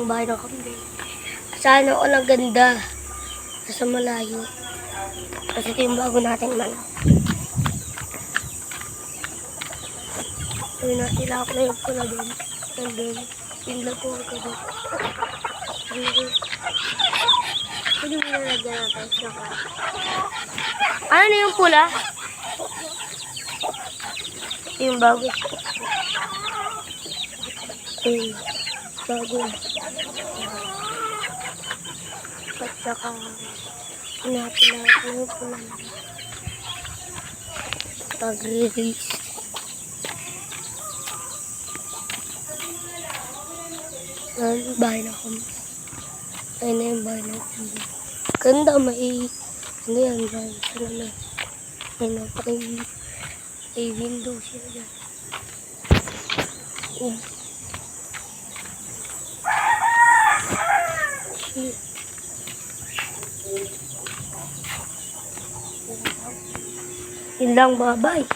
yung bahay ng kambing. Sana ako ng ganda. Sa malayo. Kasi ito yung bago nating manok. Sabi natin ako na yung pula doon. Nandun. Pinlag ko ako doon. Pwede mo nalagyan natin siya ka. Ano na yung pula? Ito yung bago. Ay, bago. At saka, natin yung pula na. Pag-release. Ayun, bahay na kami. Ayun na yung bahay na kami. Ganda, may ano yan, dyan. Sana na. Ayun na, may window siya dyan. Yan. Yun lang, bye-bye.